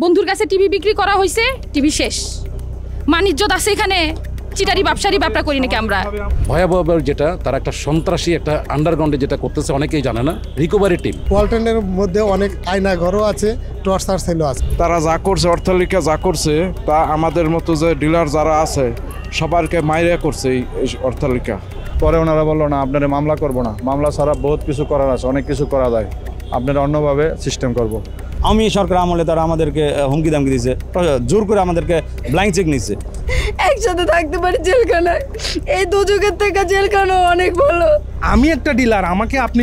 বন্ধুর কাছে টিভি বিক্রি করা হয়েছে, টিভি শেষ। মানিজ্যত আছে এখানে, চিটারি ব্যবসারী ব্যবসা করি নাকি আমরা। ভয়াবহ যেটা তারা একটা সন্ত্রাসী একটা আন্ডারগ্রাউন্ডে যেটা করতেছে অনেকেই জানে না, রিকভারি টিম। ওয়ালটনের মধ্যে অনেক আয়না ঘরও আছে, টর্চার সেলও আছে। তারা যা করছে, অট্টালিকা যা করছে, তা আমাদের মতো যে ডিলার যারা আছে সবারকে মাইরে করছে এই অট্টালিকা। পরে ওনারা বললো না, আপনারা মামলা করবো না, মামলা ছাড়া বহুত কিছু করার আছে, অনেক কিছু করা যায়, আপনারা অন্যভাবে সিস্টেম করব। আমি সরকার আমলে তারা আমাদেরকে হুমকি দামকি দিয়েছে, জোর করে আমাদেরকে ব্ল্যাঙ্ক চেক নিচ্ছে। একসাথে থাকতে পারি জেলখানায়, এই দুযুগের থেকে জেলখানা অনেক ভালো। আমি একটা ডিলার, আমাকে আপনি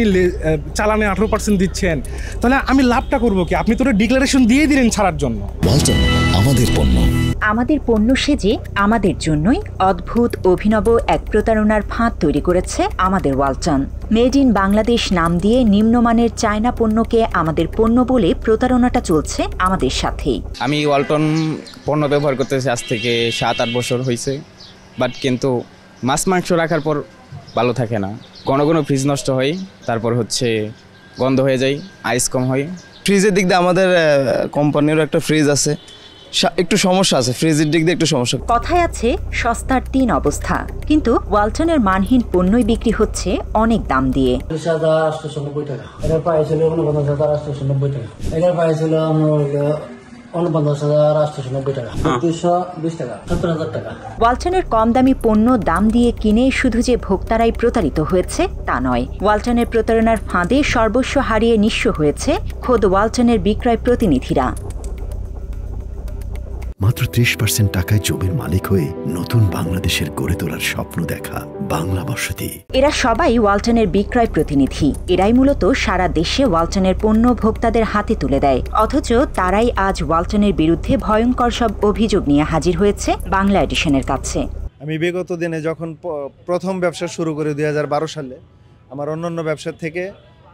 চালানে 18% দিচ্ছেন, তাহলে আমি লাভটা করবো কি? আপনি তো ডিক্লারেশন দিয়ে দিলেন ছাড়ার জন্য। ওয়ালটন, আমাদের পণ্য। আমাদের পণ্য সেজে আমাদের জন্যই অদ্ভুত অভিনব এক প্রতারণার ফাঁদ তৈরি করেছে আমাদের ওয়ালটন। মেড ইন বাংলাদেশ নাম দিয়ে নিম্নমানের চায়না পণ্যকে আমাদের পণ্য বলে প্রতারণাটা চলছে আমাদের সাথেই। আমি ওয়ালটন পণ্য ব্যবহার করতেছি আজ থেকে 7-8 বছর হয়েছে, বাট কিন্তু মাছ মাংস রাখার পর ভালো থাকে না, ঘন ঘন ফ্রিজ নষ্ট হয়, তারপর হচ্ছে গন্ধ হয়ে যায়, আইস কম হয়। ফ্রিজের দিক দিয়ে আমাদের কোম্পানিরও একটা ফ্রিজ আছে, একটু সমস্যা আছে, ফ্রিজের দিক দিয়ে একটু সমস্যা। কথায় আছে সস্তার 3 অবস্থা, কিন্তু ওয়ালটনের মানহীন পণ্যই বিক্রি হচ্ছে অনেক দাম দিয়ে। 890 টাকা, এটা পাইছিল 49,890 টাকা, এটা পাইছিল 49,890 টাকা, 220 টাকা, 70,000 টাকা। ওয়ালটনের কম দামি পণ্য দাম দিয়ে কিনে শুধু যে ভোক্তারাই প্রতারিত হয়েছে তা নয়, ওয়ালটনের প্রতারণার ফাঁদে সর্বস্ব হারিয়ে নিঃস্ব হয়েছে খোদ ওয়ালটনের বিক্রয় প্রতিনিধিরা। মাত্র 30% টাকায় জমির মালিক হয়ে নতুন বাংলাদেশের গড়ে তোলার স্বপ্ন দেখা বাংলা বসতি। এরা সবাই ওয়ালটনের বিক্রয় প্রতিনিধি। এরাই মূলত সারা দেশে ওয়ালটনের পণ্য ভোক্তাদের হাতে তুলে দেয়, অথচ তারাই আজ ওয়ালটনের বিরুদ্ধে ভয়ঙ্কর সব অভিযোগ নিয়ে হাজির হয়েছে বাংলা এডিশনের কাছে। আমি বিগত দিনে যখন প্রথম ব্যবসা শুরু করি 2012 সালে, আমার অন্যান্য ব্যবসা থেকে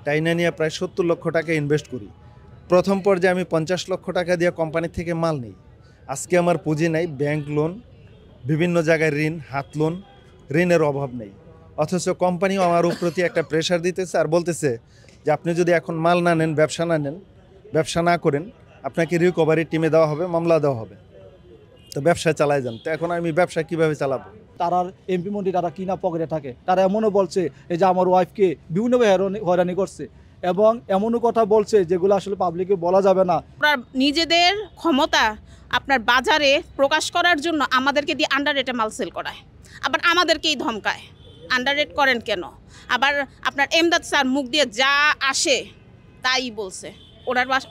টাইনা নিয়ে প্রায় 70 লক্ষ টাকা ইনভেস্ট করি। প্রথম পর্যায়ে আমি 50 লক্ষ টাকা দিয়ে কোম্পানি থেকে মাল নিই। আজকে আমার পুঁজি নাই, ব্যাংক লোন, বিভিন্ন জায়গায় ঋণ, হাত লোন, ঋণের অভাব নেই, অথচ কোম্পানিও আমার প্রতি একটা প্রেশার দিতেছে আর বলতেছে যে আপনি যদি এখন মাল না নেন, ব্যবসা না করেন, আপনাকে রিকভারি টিমে দেওয়া হবে, মামলা দেওয়া হবে, তো ব্যবসা চালাই যান। তো এখন আমি ব্যবসা কিভাবে চালাবো? তারা এমপি মন্ত্রী তারা কিনা পকেটে থাকে, তারা এমনও বলছে এই যে আমার ওয়াইফকে বিভিন্নভাবে হয়রানি করছে, এবং এমনও কথা বলছে যেগুলো আসলে পাবলিকে বলা যাবে না। নিজেদের ক্ষমতা আপনার বাজারে প্রকাশ করার জন্য আমাদেরকে দিয়ে আন্ডার রেটে মাল সেল করায়, আবার আমাদেরকেই ধমকায় আন্ডার রেট করেন কেন। আবার আপনার এমদাদ স্যার মুখ দিয়ে যা আসে তাই বলছে,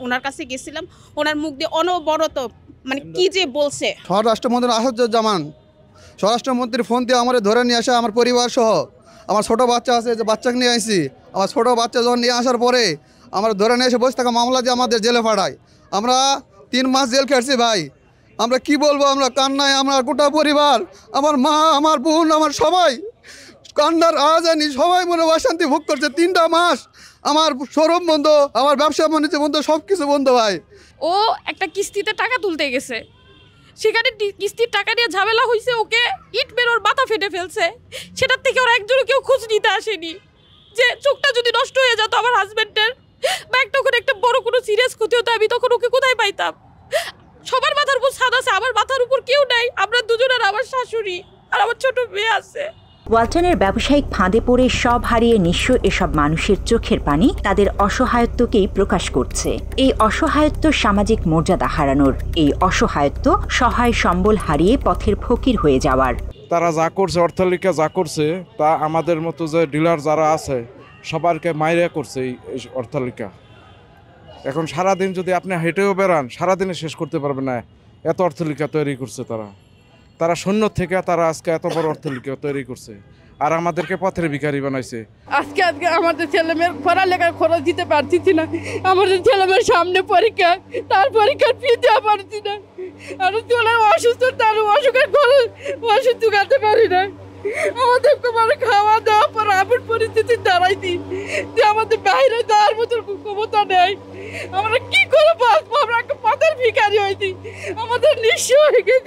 ওনার কাছে গেছিলাম, ওনার মুখ দিয়ে অনবরত মানে কি যে বলছে। স্বরাষ্ট্রমন্ত্রী আসাদুজ্জামান স্বরাষ্ট্রমন্ত্রীর ফোন দিয়ে আমার ধরে নিয়ে আসে, আমার পরিবার সহ, আমার ছোট বাচ্চা আছে, যে বাচ্চাকে নিয়ে আসি, আমার ছোট বাচ্চা যখন নিয়ে আসার পরে আমার ধরে নিয়ে এসে বসে থাকা মামলা দিয়ে আমাদের জেলে পাঠায়। আমরা 3 মাস জেল খেটছি ভাই, আমরা কি বলবো, আমরা কান্নায়, আমরা গোটা পরিবার, আমার মা, আমার বোন, আমার সবাই কান্নার আজানি, সবাই মনে অশান্তি ভোগ করছে। 3টা মাস আমার শোরুম বন্ধ, আমার ব্যবসা বাণিজ্য বন্ধ, সব কিছু বন্ধ ভাই। ও একটা কিস্তিতে টাকা তুলতে গেছে, সেখানে কিস্তির টাকা নিয়ে ঝামেলা হয়েছে, ওকে ইট মেরে ওর মাথা ফেটে ফেলছে। সেটার থেকে ওরা একজনও কেউ খোঁজ নিতে আসেনি যে চোখটা যদি নষ্ট হয়ে যেত আমার হাজব্যান্ডের, বা একটা বড় কোনো সিরিয়াস ক্ষতি হতো, আমি তখন ওকে কোথায় পাইতাম? সবার মাথার উপর ছাদ আছে, আমার মাথার উপর কেউ নাই। আমরা দুজনের, আমার শাশুড়ি আর আমার ছোট মেয়ে আছে। ওয়ালটনের ব্যবসায়িক ফাঁদে পড়ে সব হারিয়ে নিঃস্ব এসব মানুষের চোখের পানি তাদের অসহায়ত্বকেই প্রকাশ করছে। এই অসহায়ত্ব সামাজিক মর্যাদা হারানোর, এই অসহায়ত্ব সহায় সম্বল হারিয়ে পথের ফকির হয়ে যাওয়ার। তারা যা করছে, অট্টালিকা যা করছে, তা আমাদের মতো যে ডিলার যারা আছে সবারকে মাইরে করছে এই অট্টালিকা। এখন সারাদিন যদি আপনি হেঁটেও বেড়ান, সারাদিনে শেষ করতে পারবেন না, এত অট্টালিকা তৈরি করছে তারা শূন্য থেকে তারা আজকে এত বড় অট্টালিকা তৈরি করছে, আর আমাদেরকে পথের ভিখারি বানাইছে। আজকে আমাদের ছেলেমেয়ের পড়ালেখার খরচ দিতে পারছি না, আমাদের ছেলেমেয়ের সামনে পরীক্ষা, তার পরীক্ষার ফি দেওয়া পারছি না, আর চলে অসুস্থ, তার অসুখের খরচ ওষুধ জোগাতে পারি না। আমাদের মানে খাওয়া দাওয়া পর এমন পরিস্থিতি দাঁড়াইছি যে আমাদের বাইরে যাওয়ার মতো ক্ষমতা নেই। আমরা কি করে বাঁচবো? আমরা একটা পথের ভিখারি হয়েছি, আমাদের নিঃস্ব হয়ে গিয়ে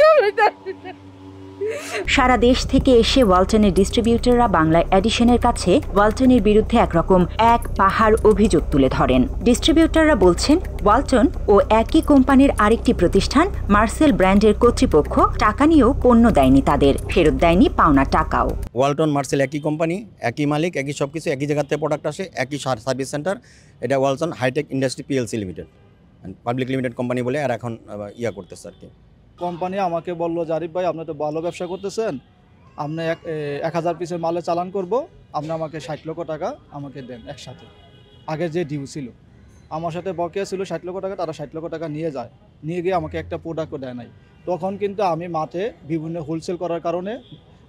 সারা দেশ থেকে এসে ওয়ালটনের ডিস্ট্রিবিউটররা বাংলা এডিশনের কাছে ওয়ালটনের বিরুদ্ধে একরকম এক পাহাড় অভিযোগ তুলে ধরেন। ডিস্ট্রিবিউটররা বলছেন ওয়ালটন ও একই কোম্পানির আরেকটি প্রতিষ্ঠান মার্সেল ব্র্যান্ডের কর্তৃপক্ষ টাকা নিয়েও পণ্য দেয়নি তাদের, ফেরত দেয়নি পাওনা টাকাও। ওয়ালটন মার্সেল একই কোম্পানি, একই মালিক, একই সব কিছু, একই জায়গা থেকে প্রোডাক্ট আসে, একই সার্ভিস সেন্টার। এটা Walton hi tech industry PLC limited, public limited company বলে আর এখন করতেছে আর কি। কোম্পানি আমাকে বললো যে আরিফ ভাই আপনি তো ভালো ব্যবসা করতেছেন, আপনি 1000 পিসের মালে চালান করব, আপনি আমাকে 60 লক্ষ টাকা আমাকে দেন একসাথে। আগে যে ডিউ ছিল আমার সাথে বকেয়া ছিল 60 লক্ষ টাকা, তারা 60 লক্ষ টাকা নিয়ে যায়, নিয়ে গিয়ে আমাকে একটা প্রোডাক্টও দেয় নাই। তখন কিন্তু আমি মাঠে বিভিন্ন হোলসেল করার কারণে,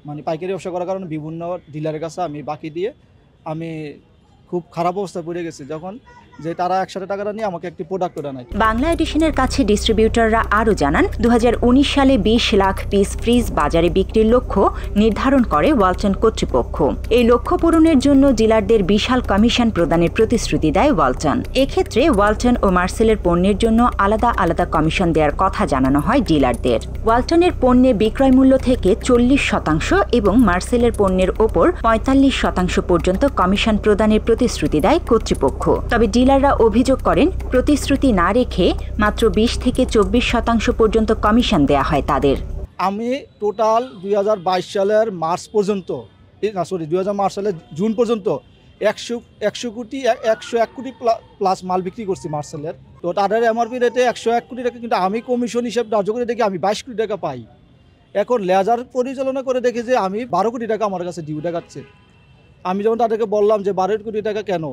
মানে পাইকারি ব্যবসা করার কারণে বিভিন্ন ডিলারের কাছে আমি বাকি দিয়ে আমি খুব খারাপ অবস্থায় পড়ে গেছি, যখন যে তারা একসাথে টাকাটা নিয়ে আমাকে একটি প্রোডাক্টও দেয় নাই। বাংলা এডিশনের কাছে ডিস্ট্রিবিউটররা আরও জানান 2019 সালে 20 লাখ পিস ফ্রিজ বাজারে বিক্রির লক্ষ্য নির্ধারণ করে ওয়ালটন কর্তৃপক্ষ। এই লক্ষ্য পূরণের জন্য ডিলারদের বিশাল কমিশন প্রদানের প্রতিশ্রুতি দেয় ওয়ালটন। এক্ষেত্রে ওয়ালটন ও মার্সেলের পণ্যের জন্য আলাদা আলাদা কমিশন দেওয়ার কথা জানানো হয় ডিলারদের। ওয়ালটনের পণ্যে বিক্রয় মূল্য থেকে 40% এবং মার্সেলের পণ্যের ওপর 45% পর্যন্ত কমিশন প্রদানের প্রতিশ্রুতি দেয় কর্তৃপক্ষ। তবে ডিলাররা অভিযোগ করেন প্রতিশ্রুতি না রেখে মাত্র 20 থেকে 24% পর্যন্ত কমিশন দেয়া হয় তাদের। আমি টোটাল 2022 সালের মার্চ পর্যন্ত, না সরি 2005 সালের জুন পর্যন্ত 101 কোটি প্লাস মাল বিক্রি করছি মার্সেলের। তো তাদের এমআরপি রেটে 101 কোটি টাকা, কিন্তু আমি কমিশন হিসেবে ধার্য করে দেখি আমি 22 কোটি টাকা পাই। এখন লেজার পরিচালনা করে দেখি যে আমি 12 কোটি টাকা আমার কাছে ডিউ দেখাচ্ছে। আমি যখন তাদেরকে বললাম যে 12 কোটি টাকা কেন,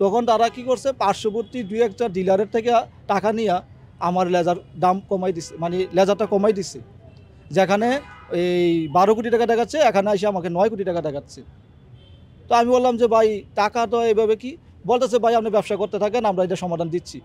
তখন তারা কি করছে, পার্শ্ববর্তী 2-1 ডিলারের থেকে টাকা নিয়ে আমার লেজার দাম কমাই দিচ্ছে, মানে লেজারটা কমাই দিচ্ছে। যেখানে এই 12 কোটি টাকা দেখাচ্ছে, এখানে এসে আমাকে 9 কোটি টাকা দেখাচ্ছে। তো আমি বললাম যে ভাই টাকা তো এইভাবে কি, বলতেছে ভাই আপনি ব্যবসা করতে থাকেন, আমরা এটা সমাধান দিচ্ছি।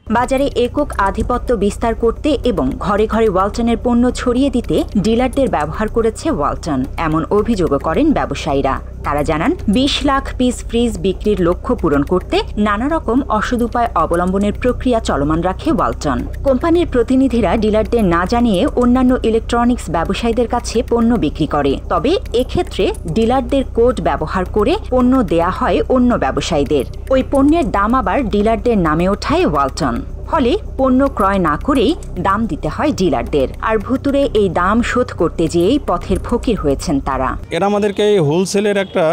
বাজারে একক আধিপত্য বিস্তার করতে এবং ঘরে ঘরে ওয়ালটনের পণ্য ছড়িয়ে দিতে ডিলারদের ব্যবহার করেছে ওয়ালটন, এমন অভিযোগও করেন ব্যবসায়ীরা। তারা জানান 20 লাখ পিস ফ্রিজ বিক্রির লক্ষ্য পূরণ করতে নানা রকম অসৎ উপায় অবলম্বনের প্রক্রিয়া চলমান রাখে ওয়ালটন। কোম্পানির প্রতিনিধিরা ডিলারদের না জানিয়ে অন্যান্য ইলেকট্রনিক্স ব্যবসায়ীদের কাছে পণ্য বিক্রি করে, তবে এক্ষেত্রে ডিলারদের কোড ব্যবহার করে পণ্য দেয়া হয় অন্য ব্যবসায়ীদের। ওই পণ্যের দাম আবার ডিলারদের নামে ওঠায় ওয়ালটন, ফলে পণ্য ক্রয় না করেই দাম দিতে হয় ডিলারদের। আর ভুতুরে এই দাম শোধ করতে যেয়েই পথের ফকির হয়েছেন তারা। এরা আমাদেরকে হোলসেলের একটা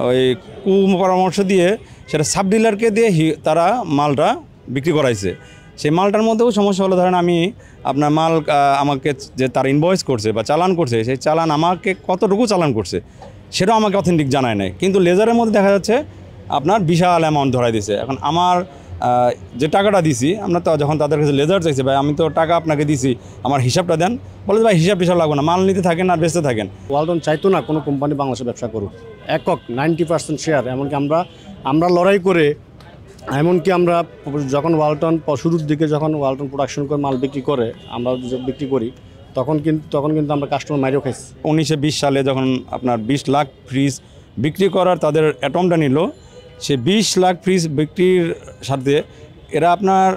ওই কুপরামর্শ দিয়ে সেটা সাব ডিলারকে দিয়ে তারা মালটা বিক্রি করাইছে। সেই মালটার মধ্যেও সমস্যা হলো, ধরেন আমি আপনার মাল আমাকে যে তার ইনভয়েস করছে বা চালান করছে, সেই চালান আমাকে কতটুকু চালান করছে সেটাও আমাকে অথেন্টিক জানায় নাই। কিন্তু লেজারের মধ্যে দেখা যাচ্ছে আপনার বিশাল অ্যামাউন্ট ধরাই দিছে। এখন আমার যে টাকাটা দিছি, আমরা তো যখন তাদের কাছে লেজার চাইছে, ভাই আমি তো টাকা আপনাকে দিছি, আমার হিসাবটা দেন, বলে ভাই হিসাব লাগবে না, মাল নিতে থাকেন আর বেচতে থাকেন। ওয়ালটন চাইতো না কোনো কোম্পানি বাংলাদেশে ব্যবসা করুক, একক 90% শেয়ার। এমনকি আমরা লড়াই করে, এমনকি আমরা যখন ওয়ালটন শুরুর দিকে যখন ওয়ালটন প্রোডাকশন করে মাল বিক্রি করে, আমরা বিক্রি করি, তখন কিন্তু আমরা কাস্টমার মাইরেও খাইছি। 1920 সালে যখন আপনার 20 লাখ ফ্রিজ বিক্রি করার তাদের অ্যাটমটা নিল, সে 20 লাখ ফ্রিজ বিক্রির সাথে এরা আপনার,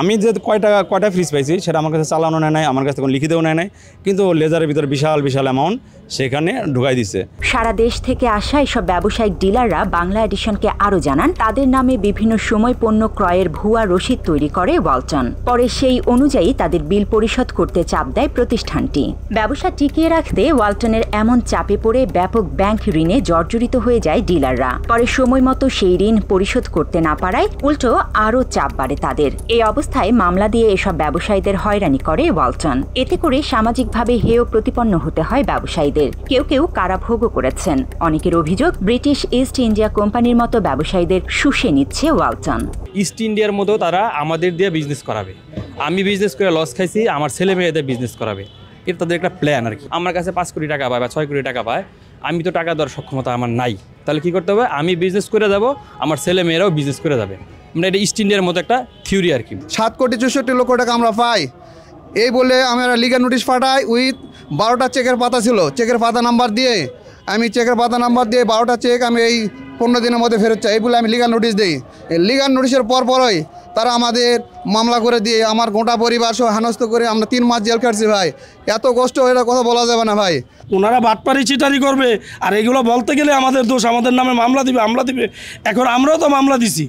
আমি যে কয়টা ফ্রিজ পাইছি সেটা আমার কাছে চালানো নেয় নাই, আমার কাছে তখন লিখিতেও নেয় নাই, কিন্তু লেজারের ভিতরে বিশাল অ্যামাউন্ট সেখানে ঢুকাই দিছে। সারা দেশ থেকে আসা এসব ব্যবসায়িক ডিলাররা বাংলা এডিশনকে আরও জানান তাদের নামে বিভিন্ন সময় পণ্য ক্রয়ের ভুয়া রসিদ তৈরি করে ওয়ালটন। পরে সেই অনুযায়ী তাদের বিল পরিশোধ করতে চাপ দেয় প্রতিষ্ঠানটি। ব্যবসা টিকিয়ে রাখতে ওয়ালটনের এমন চাপে পড়ে ব্যাপক ব্যাংক ঋণে জর্জরিত হয়ে যায় ডিলাররা। পরে সময় মতো সেই ঋণ পরিশোধ করতে না পারায় উল্টো আরও চাপ বাড়ে তাদের। এই অবস্থায় মামলা দিয়ে এসব ব্যবসায়ীদের হয়রানি করে ওয়ালটন। এতে করে সামাজিকভাবে হেয় প্রতিপন্ন হতে হয় ব্যবসায়ীদের। কেউ কারাভোগও করেছেন। অনেকের অভিযোগ ব্রিটিশ ইস্ট ইন্ডিয়া কোম্পানির মতো ব্যবসায়ীদের শুষে নিচ্ছে ওয়ালটন। ইস্ট ইন্ডিয়ার মতো তারা আমাদের দিয়ে বিজনেস করাবে, আমি বিজনেস করে লস খাইছি, আমার ছেলে মেয়েদের বিজনেস করাবে, এটা তাদের একটা প্ল্যান আর কি। আমার কাছে 5 কোটি টাকা পায় বা 6 কোটি টাকা পায়, আমি তো টাকা দেওয়ার সক্ষমতা আমার নাই, তাহলে কি করতে হবে, আমি বিজনেস করে যাব, আমার ছেলে মেয়েরাও বিজনেস করে যাবে। মানে এটা ইস্ট ইন্ডিয়ার মতো একটা থিওরি আর কি। 7 কোটি 64 লক্ষ টাকা আমরা পাই, এই বলে আমরা লিগাল নোটিশ পাঠাই। উইথ 12টা চেকের পাতা ছিল, চেকের পাতা নাম্বার দিয়ে আমি চেকের পাতা নাম্বার দিয়ে 12টা চেক আমি এই 15 দিনের মধ্যে ফেরত চাই, এই বলে আমি লিগাল নোটিশ দিই। লিগাল নোটিশের পরই তারা আমাদের মামলা করে দিয়ে আমার গোটা পরিবার সহ হেনস্থ করে আমরা 3 মাস জেল কাটছি ভাই। এত কষ্ট এটা কথা বলা যাবে না ভাই। ওনারা বাটপারি চিটারি করবে, আর এগুলো বলতে গেলে আমাদের দোষ, আমাদের নামে মামলা দিবে। এখন আমরাও তো মামলা দিছি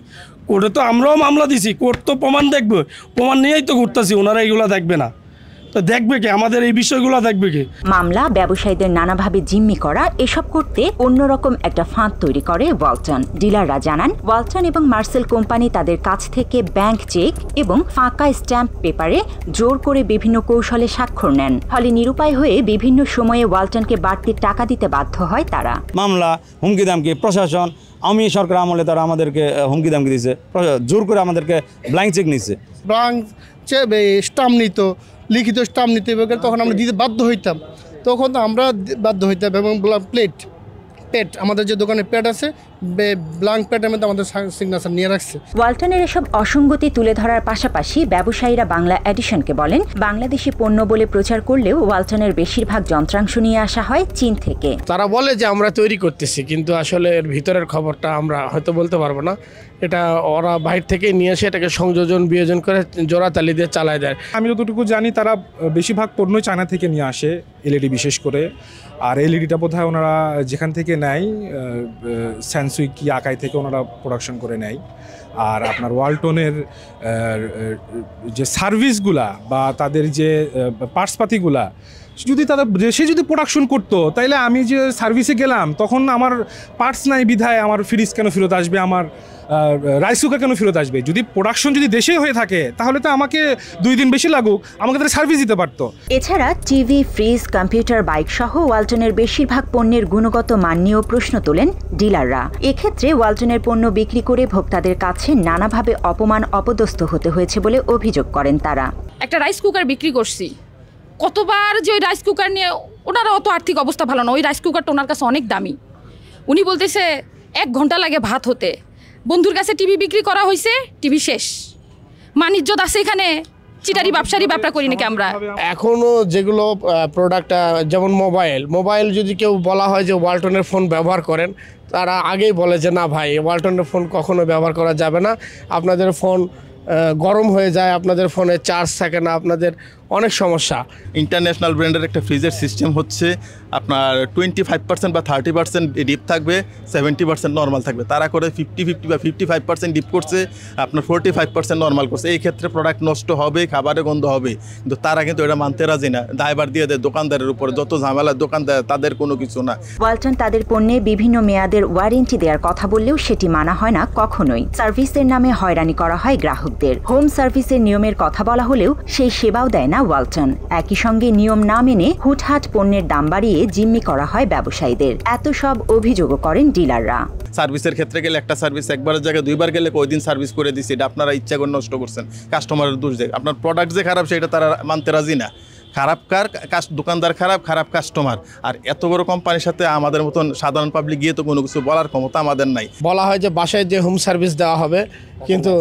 কোর্টে, তো আমরাও মামলা দিছি, কোর্ট তো প্রমাণ দেখবে, প্রমাণ নিয়েই তো ঘুরতেছি। ওনারা এগুলো দেখবে না, তো দেখবে কে? আমাদের এই বিষয়গুলো দেখবে কে? মামলা, ব্যবসায়ীদের নানাভাবে জিম্মি করা, এসব করতে অন্যরকম একটা ফাঁদ তৈরি করে ওয়ালটন। ডিলাররা জানান, ওয়ালটন এবং মার্সেল কোম্পানি তাদের কাছ থেকে ব্যাংক চেক এবং ফাঁকা স্ট্যাম্প পেপারে জোর করে বিভিন্ন কৌশলে স্বাক্ষর নেন। ফলে নিরুপায় হয়ে বিভিন্ন সময়ে ওয়ালটনকে বাড়তি টাকা দিতে বাধ্য হয় তারা। মামলা, হুমকি দামকি, প্রশাসন, আমি সরকার আমলে তারা আমাদেরকে হুমকি দামকি দিয়েছে, জোর করে আমাদেরকে ব্ল্যাঙ্ক চেক নিছে, ব্ল্যাঙ্ক স্টাম্প নিত, লিখিত স্টাম্প নিতে হবে, তখন আমরা দিতে বাধ্য হইতাম। তখন তো আমরা বাধ্য হইতাম। এবং পেট আমাদের যে দোকানে পেট আছে, ব্ল্যাঙ্ক পেটের মধ্যে আমাদের সিগনেচার নিয়ে রাখছে। ওয়ালটনের এসব অসঙ্গতি তুলে ধরার পাশাপাশি ব্যবসায়ীরা বাংলা এডিশনকে বলেন, বাংলাদেশি পণ্য বলে প্রচার করলেও ওয়ালটনের বেশিরভাগ যন্ত্রাংশ নিয়ে আসা হয় চীন থেকে। তারা বলে যে আমরা তৈরি করতেছি, কিন্তু আসলে এর ভিতরের খবরটা আমরা হয়তো বলতে পারবো না। এটা ওরা বাইরে থেকে নিয়ে এসে এটাকে সংযোজন বিয়োজন করে জোড়াতালি দিয়ে চালায় দেয়। আমি যতটুকু জানি তারা বেশিরভাগ পণ্য চায়না থেকে নিয়ে আসে, এলইডি বিশেষ করে। আর এলইডিটা বোধহয় ওনারা যেখান থেকে নেয়, স্যামসুই কি আকাই থেকে ওনারা প্রোডাকশন করে নেয়। আর আপনার ওয়ালটনের যে সার্ভিসগুলা বা তাদের যে পার্টসপাতিগুলা যদি সে যদি প্রোডাকশন করতো, তাইলে আমি যে সার্ভিসে গেলাম তখন আমার পার্টস নাই বিধায় আমার ফ্রিজ কেন ফেরত আসবে, আমার রাইস কুকার কেন ফেরত আসবে? যদি প্রোডাকশন যদি দেশে হয়ে থাকে তাহলে তো আমাকে 2 দিন বেশি লাগুক, আমাকে তাদের সার্ভিস দিতে পারতো। এছাড়া টিভি, ফ্রিজ, কম্পিউটার, বাইক সহ ওয়ালটনের বেশিরভাগ পণ্যের গুণগত মান নিয়েও প্রশ্ন তোলেন ডিলাররা। এক্ষেত্রে ওয়ালটনের পণ্য বিক্রি করে ভোক্তাদের কাছে নানাভাবে অপমান, অপদস্থ হতে হয়েছে বলে অভিযোগ করেন তারা। একটা রাইস কুকার বিক্রি করছি, কতবার যে ওই রাইস কুকার নিয়ে, ওনার অত আর্থিক অবস্থা ভালো না, ওই রাইস কুকারটা ওনার কাছে অনেক দামি। উনি বলতেছে 1 ঘন্টা লাগে ভাত হতে। বন্ধুর কাছে টিভি বিক্রি করা হয়েছে, টিভি শেষ। মানিজ্যত আছে এখানে, চিটারি ব্যবসারি ব্যাপার করি নাকি আমরা? এখনও যেগুলো প্রোডাক্ট, যেমন মোবাইল যদি কেউ বলা হয় যে ওয়ালটনের ফোন ব্যবহার করেন, তারা আগেই বলে যে না ভাই, ওয়ালটনের ফোন কখনো ব্যবহার করা যাবে না, আপনাদের ফোন গরম হয়ে যায়, আপনাদের ফোনে চার্জ থাকে না, আপনাদের অনেক সমস্যা। ইন্টারন্যাশনাল ব্র্যান্ডের একটা ফ্রিজের সিস্টেম হচ্ছে আপনার 25% বা 30% ডিপ থাকবে, 70% নর্মাল থাকবে। তারা করে 50 বা 55% ডিপ করছে, আপনার 45% নর্মাল করছে। এই ক্ষেত্রে প্রোডাক্ট নষ্ট হবে, খাবারে গন্ধ হবে, কিন্তু তারা কিন্তু এটা মানতে রাজি না। দায়ভার দিয়ে দেয় দোকানদারের উপরে, যত ঝামেলার দোকানদার তাদের কোনো কিছু না। ওয়ালটন তাদের পণ্যে বিভিন্ন মেয়াদের ওয়ারেন্টি দেওয়ার কথা বললেও সেটি মানা হয় না কখনোই। সার্ভিসের নামে হয়রানি করা হয় গ্রাহকদের। হোম সার্ভিসের নিয়মের কথা বলা হলেও সেই সেবাও দেয় না ওয়ালটন। একই সঙ্গে নিয়ম না মেনে হুটহাট পণ্যের দাম বাড়িয়ে জিম্মি করা হয় ব্যবসায়ীদের। এত সব অভিযোগও করেন ডিলাররা। সার্ভিসের ক্ষেত্রে গেলে একটা সার্ভিস একবারের জায়গায় 2বার গেলে ওই দিন সার্ভিস করে দিচ্ছে, এটা আপনারা ইচ্ছা করে নষ্ট করছেন, কাস্টমারের দোষ দেয়। আপনার প্রোডাক্ট যে খারাপ সেটা তারা মানতে রাজি না। খারাপ দোকানদার খারাপ কাস্টমার। আর এত বড় কোম্পানির সাথে আমাদের মতন সাধারণ পাবলিক গিয়ে তো কোনো কিছু বলার ক্ষমতা আমাদের নাই। বলা হয় যে বাসায় যে হোম সার্ভিস দেওয়া হবে, কিন্তু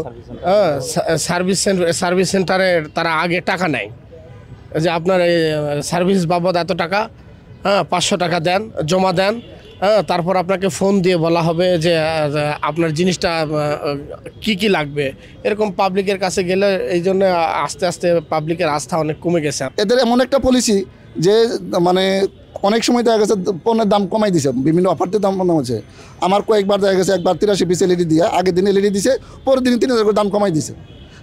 সার্ভিস সেন্টারে তারা আগে টাকা নেয়, যে আপনার এই সার্ভিস বাবদ এত টাকা, 500 টাকা দেন, জমা দেন, তারপর আপনাকে ফোন দিয়ে বলা হবে যে আপনার জিনিসটা কি লাগবে। এরকম পাবলিকের কাছে গেলে এই জন্য আস্তে আস্তে পাবলিকের আস্থা অনেক কমে গেছে। এদের এমন একটা পলিসি যে মানে অনেক সময় দেখা গেছে পণ্যের দাম কমাই দিছে, বিভিন্ন অফারতে দাম কম হচ্ছে। আমার কয়েকবার দেখা গেছে, একবার 83 এলইডি দিয়ে আগের দিন এলইডি দিছে, পরের দিন 3000 করে দাম কমাই দিছে।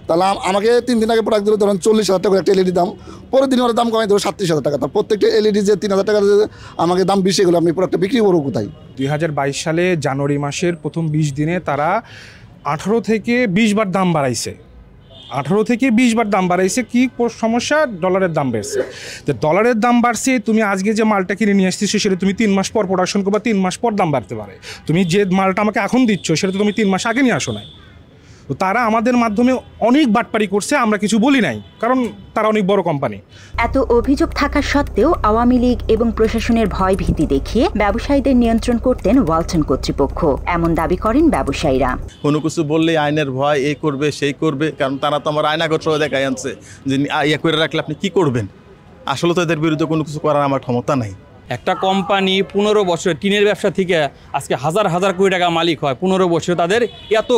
তাহলে আমাকে 3 দিন আগে প্রোডাক্ট দিল ধরেন 40,000 টাকা একটা এলইডি দাম, পরের দিন ওরা দাম কমাই দেবো 37,000 টাকা। তার প্রত্যেকটা এলইডি যে 3,000 টাকা আমাকে দাম বেশি গেলো, আমি প্রোডাক্টটা বিক্রি করবো কোথায়? 2022 সালে জানুয়ারি মাসের প্রথম 20 দিনে তারা 18 থেকে 20 বার দাম বাড়াইছে। 18 থেকে 20 বার দাম বাড়াইছে। কি সমস্যা? ডলারের দাম বেড়েছে। তো ডলারের দাম বাড়ছে, তুমি আজকে যে মালটা কিনে নিয়ে আসছিস সেটা তুমি 3 মাস পর প্রোডাকশন করবা, 3 মাস পর দাম বাড়তে পারে। তুমি যে মালটা আমাকে এখন দিচ্ছ সেটা তো তুমি 3 মাস আগে নিয়ে আসো নাই। তো তারা আমাদের মাধ্যমে অনেক বাটপারি করছে, আমরা কিছু বলি নাই, কারণ তারা অনেক বড় কোম্পানি। এত অভিযোগ থাকা সত্ত্বেও আওয়ামী লীগ এবং প্রশাসনের ভয় ভীতি দেখিয়ে ব্যবসায়ীদের নিয়ন্ত্রণ করতেন ওয়ালটন কর্তৃপক্ষ, এমন দাবি করেন ব্যবসায়ীরা। কোনো কিছু বললেই আইনের ভয়, এই করবে সেই করবে, কারণ তারা তো আমার আয়নাগর সহ দেখাই আনছে যে ইয়ে করে রাখলে আপনি কি করবেন। আসলে তো এদের বিরুদ্ধে কোনো কিছু করার আমার ক্ষমতা নাই। একটা কোম্পানি 15 বছর টিনের ব্যবসা থেকে আজকে হাজার হাজার কোটি টাকা মালিক হয়, 15 বছর তাদের এত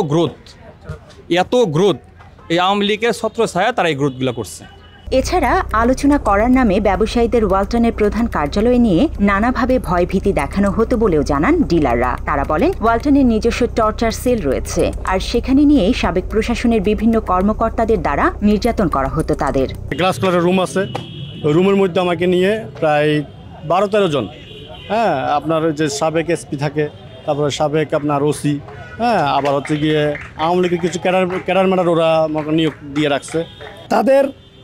গ্রোথ এই আওয়ামী লীগের ছত্রছায়া তারা এই গ্রোথগুলো করছে। এছাড়া আলোচনা করার নামে ব্যবসায়ীদের ওয়ালটনের প্রধান কার্যালয় নিয়ে নানাভাবে ভয়ভীতি দেখানো হতো বলেও জানান ডিলাররা। তারা বলেন ওয়ালটনের নিজস্ব টর্চার সেল রয়েছে, আর সেখানে নিয়েই সাবেক প্রশাসনের বিভিন্ন কর্মকর্তাদের দ্বারা নির্যাতন করা হতো তাদের। গ্লাস কালারের রুম আছে, রুমের মধ্যে আমাকে নিয়ে প্রায় 12-13 জন, হ্যাঁ, আপনার যে সাবেক এসপি থাকে, তারপরে সাবেক আপনার ওসি, হ্যাঁ, আবার হচ্ছে গিয়ে আওয়ামী লীগের কিছু ক্যাডার ম্যাডার ওরা আমাকে নিয়োগ দিয়ে রাখছে। তাদের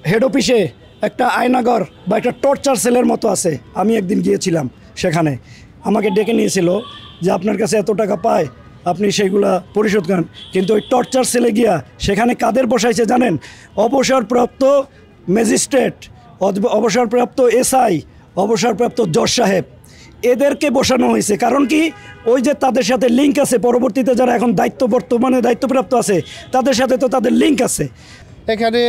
হেড অফিসে একটা আয়নাগর বা একটা টর্চার সেলের মতো আছে। আমি একদিন গিয়েছিলাম সেখানে, আমাকে ডেকে নিয়েছিল যে আপনার কাছে এত টাকা পায়, আপনি সেইগুলা পরিশোধ করেন। কিন্তু ওই টর্চার সেলে গিয়া সেখানে কাদের বসাইছে জানেন? অবসরপ্রাপ্ত ম্যাজিস্ট্রেট, অবসরপ্রাপ্ত এসআই, অবসরপ্রাপ্ত জজ সাহেব, এদেরকে বসানো হয়েছে। কারণ কি, ওই যে তাদের সাথে লিঙ্ক আছে, পরবর্তীতে যারা এখন বর্তমানে দায়িত্বপ্রাপ্ত আছে তাদের সাথে তো তাদের লিঙ্ক আছে। এখানে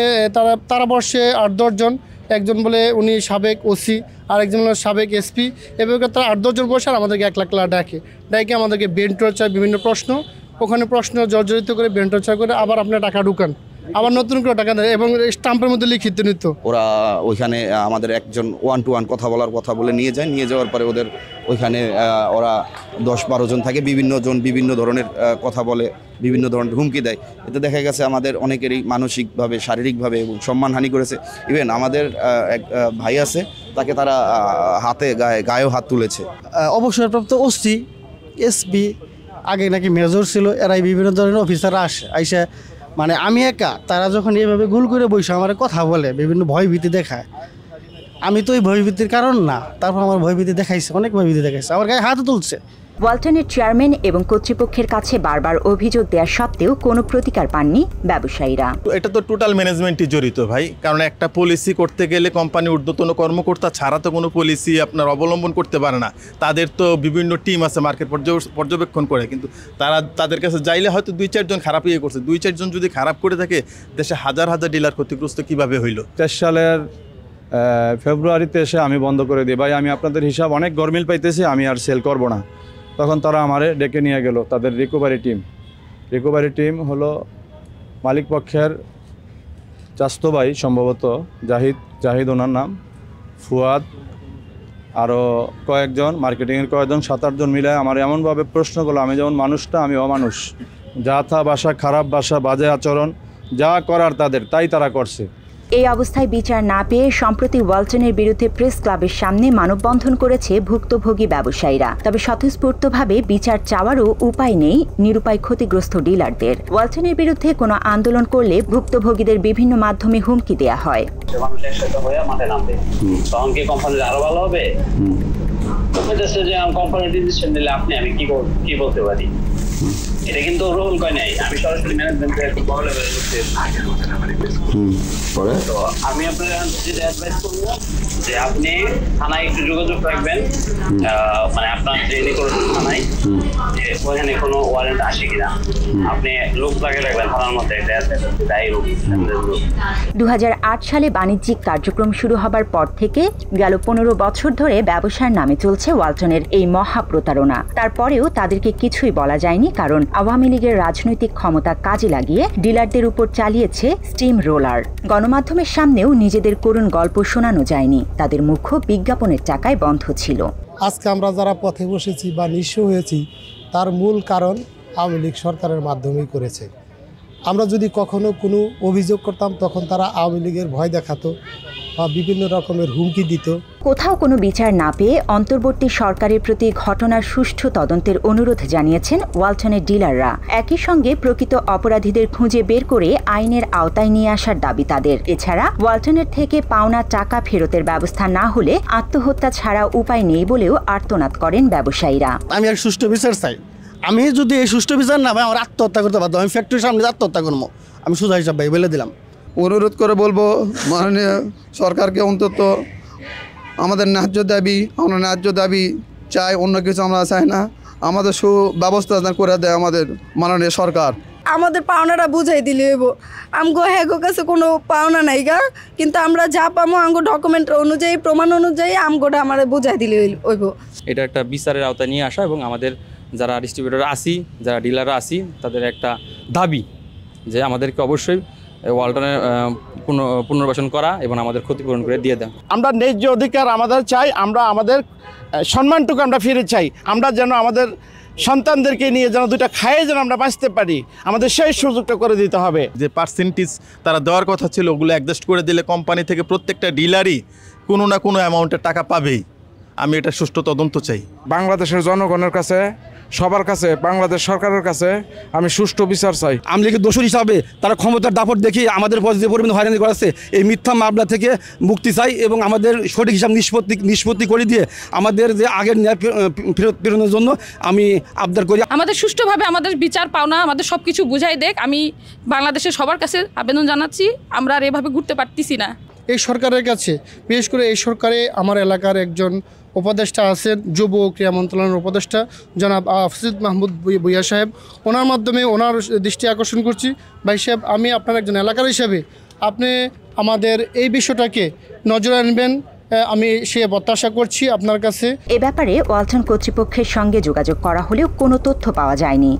তারা বসে 8-10 জন, একজন বলে উনি সাবেক ওসি, আরেকজন হলো সাবেক এসপি, এবং তারা 8-10 জন বসে আর আমাদেরকে 1 লাখ টাকা ডাকে আমাদেরকে ব্রেন টর্চার, বিভিন্ন প্রশ্ন, ওখানে প্রশ্ন জর্জরিত করে ব্রেন টর্চার করে আবার আপনার টাকা ঢুকান, আবার নতুন করে টাকা দেয় এবং স্টাম্পের মধ্যে লিখিত নিত। ওরা ওইখানে আমাদের একজন 1-to-1 কথা বলে নিয়ে যায়। নিয়ে যাওয়ার পরে ওদের ওইখানে ওরা 10-12 জন থাকে, বিভিন্ন ধরনের কথা বলে, বিভিন্ন ধরনের হুমকি দেয়। এতে দেখা গেছে আমাদের অনেকেরই মানসিকভাবে, শারীরিকভাবে এবং সম্মানহানি করেছে। ইভেন আমাদের এক ভাই আছে, তাকে তারা গায়েও হাত তুলেছে। অবসরপ্রাপ্ত ওসি, এসপি, আগে নাকি মেজর ছিল, এরাই বিভিন্ন ধরনের অফিসাররা আইসা, মানে আমি একা, তারা যখন এইভাবে গোল করে বসে আমার কথা বলে, বিভিন্ন ভয়ভীতি দেখায়। আমি তো এই ভয়ভীতির কারণ না, তারপর আমার ভয়ভীতি দেখাইছে, অনেক ভয়ভীতি দেখাইছে, আমার গায়ে হাতও তুলছে। ওয়ালটনের চেয়ারম্যান এবং কর্তৃপক্ষের কাছে বারবার অভিযোগ দেওয়া সত্ত্বেও কোনো প্রতিকার পাননি ব্যবসায়ীরা। এটা তো টোটাল ম্যানেজমেন্টই জড়িত ভাই, কারণ একটা পলিসি করতে গেলে কোম্পানি ঊর্ধ্বতন কর্মকর্তা ছাড়া তো কোনো পলিসি আপনার অবলম্বন করতে পারে না। তাদের তো বিভিন্ন টিম আছে মার্কেট পর্যবেক্ষণ করে, কিন্তু তাদের কাছে যাইলে হয়তো 2-4 জন খারাপ করছে। 2-4 জন যদি খারাপ করে থাকে, দেশে হাজার হাজার ডিলার ক্ষতিগ্রস্ত কিভাবে হইল? 23 সালের ফেব্রুয়ারিতে এসে আমি বন্ধ করে দিই, ভাই আমি আপনাদের হিসাব অনেক গরমিল পাইতেছি, আমি আর সেল করবো না। তখন তারা আমারে ডেকে নিয়ে গেল তাদের রিকভারি টিম হলো মালিক পক্ষের চাস্তো ভাই, সম্ভবত জাহিদ ওনার নাম, ফুয়াদ, আরও কয়েকজন মার্কেটিংয়ের কয়েকজন, 7-8 জন মিলে আমার এমনভাবে প্রশ্ন করলো, আমি যেমন মানুষটা আমি অমানুষ, যা থা ভাষা, খারাপ ভাষা, বাজে আচরণ, যা করার তাদের তাই তারা করছে। এই অবস্থায় বিচার না পেয়ে সম্প্রতি ওয়ালটনের বিরুদ্ধে প্রেস ক্লাবের সামনে মানববন্ধন করেছে ভুক্তভোগী ব্যবসায়ীরা। তবে স্বতঃস্ফূর্তভাবে বিচার চাওয়ারও উপায় নেই নিরুপায় ক্ষতিগ্রস্ত ডিলারদের। ওয়ালটনের বিরুদ্ধে কোনো আন্দোলন করলে ভুক্তভোগীদের বিভিন্ন মাধ্যমে হুমকি দেওয়া হয়। তখন কি কোম্পানির আরো ভালো হবে? কোম্পানির ডিসিশন নিলে আমি কি বলতে পারি? এটা কিন্তু রোল কয় নাই, আমি সরাসরি ম্যানেজমেন্টের বড় লেভেলে তো আমি আপনার যেটা অ্যাডভাইস করবো যে আপনি থানায় একটু যোগাযোগ রাখবেন, মানে আপনার যে থানায় যে ওখানে কোনো ওয়ারেন্ট আসে কিনা, আপনি লোক লাগে রাখবেন থানার মধ্যে। 2008 সালে বাণিজ্যিক কার্যক্রম শুরু হবার পর থেকে গেল 15 বছর ধরে ব্যবসার নামে চলছে ওয়ালটনের এই মহা প্রতারণা। তারপরেও তাদেরকে কিছুই বলা যায়নি, কারণ আওয়ামী লীগের রাজনৈতিক ক্ষমতা কাজে লাগিয়ে ডিলারদের উপর চালিয়েছে স্টিম রোলার। গণমাধ্যমের সামনেও নিজেদের করুণ গল্প শোনানো যায়নি, তাদের মুখ বিজ্ঞাপনের টাকায় বন্ধ ছিল। আজকে আমরা যারা পথে বসেছি বা নিঃস্ব হয়েছি, তার মূল কারণ আওয়ামী লীগ সরকারের মাধ্যমেই করেছে। আমরা যদি কখনো কোনো অভিযোগ করতাম, তখন তারা আওয়ামী লীগের ভয় দেখাতো বা বিভিন্ন রকমের হুমকি দিত। কোথাও কোনো বিচার না পেয়ে অন্তর্বর্তী সরকারের প্রতি ঘটনার সুষ্ঠু তদন্তের অনুরোধ জানিয়েছেন ওয়ালটনের ডিলাররা। একই সঙ্গে প্রকৃত অপরাধীদের খুঁজে বের করে আইনের আওতায় নিয়ে আসার দাবি তাদের। এছাড়া ওয়ালটনের থেকে পাওনা টাকা ফেরতের ব্যবস্থা না হলে আত্মহত্যা ছাড়া উপায় নেই বলেও আর্তনাদ করেন ব্যবসায়ীরা। আমি আর সুষ্ঠু বিচার চাই। আমি যদি এই সুষ্ঠু বিচার না পাই, আমার আত্মহত্যা করতে পারতাম। আমি ফ্যাক্টরির সামনে আত্মহত্যা করবো, আমি সোজা হিসাব ভাই বলে দিলাম। অনুরোধ করে বলবো মাননীয় সরকারকে অন্তত আমাদের ন্যায্য দাবি চাই, অন্য কিছু আমরা চাই না। আমাদের সুব্যবস্থা করে দেয় আমাদের মাননীয় সরকার। আমাদের পাওনাটা বুঝাই দিলে হইব। আমগো হ্যাগো কাছে কোনো পাওনা নাই গা, কিন্তু আমরা যা পামো আমগো ডকুমেন্ট অনুযায়ী প্রমাণ অনুযায়ী আমগোটা আমার বুঝাই দিলে হইব। এটা একটা বিচারের আওতায় নিয়ে আসা এবং আমাদের যারা ডিস্ট্রিবিউটর আসি, যারা ডিলাররা আসি, তাদের একটা দাবি যে আমাদেরকে অবশ্যই ওয়ালটনের পুনর্বাসন করা এবং আমাদের ক্ষতিপূরণ করে দিয়ে দেন। আমরা ন্যায্য অধিকার আমাদের চাই, আমরা আমাদের সম্মানটুকু আমরা ফিরে চাই। আমরা যেন আমাদের সন্তানদেরকে নিয়ে যেন দুইটা খায়ে যেন আমরা বাঁচতে পারি, আমাদের সেই সুযোগটা করে দিতে হবে। যে পার্সেন্টেজ তারা দেওয়ার কথা ছিল ওগুলো অ্যাডজাস্ট করে দিলে কোম্পানি থেকে প্রত্যেকটা ডিলারই কোনো না কোনো অ্যামাউন্টের টাকা পাবেই। আমি এটা সুষ্ঠু তদন্ত চাই। বাংলাদেশের জনগণের কাছে, সবার কাছে, বাংলাদেশ সরকারের কাছে আমি সুষ্ঠু বিচার চাই। আওয়ামী লীগের দোষর হিসাবে তারা ক্ষমতার দাপট দেখিয়ে আমাদের পর যে পরিমাণ হয়রানি করেছে, এই মিথ্যা মামলা থেকে মুক্তি চাই এবং আমাদের সঠিক হিসাব নিষ্পত্তি করে দিয়ে আমাদের যে আগের ন্যায় ফেরত প্রেরণের জন্য আমি আবদার করি। আমাদের সুষ্ঠুভাবে আমাদের বিচার পাওনা, আমাদের সব কিছু বুঝাই দেখ। আমি বাংলাদেশের সবার কাছে আবেদন জানাচ্ছি, আমরা আর এভাবে ঘুরতে পারতেছি না। এই সরকারের কাছে, বিশেষ করে এই সরকারে আমার এলাকার একজন উপদেষ্টা আছেন, যুব ক্রীড়া মন্ত্রণালয়ের উপদেষ্টা জনাব আফসিদ মাহমুদ ভুইয়া সাহেব, ওনার মাধ্যমে ওনার দৃষ্টি আকর্ষণ করছি। ভাই সাহেব, আমি আপনার একজন এলাকার হিসাবে আপনি আমাদের এই বিষয়টাকে নজরে আনবেন, আমি সে প্রত্যাশা করছি আপনার কাছে। এ ব্যাপারে ওয়ালটন কর্তৃপক্ষের সঙ্গে যোগাযোগ করা হলেও কোনো তথ্য পাওয়া যায়নি।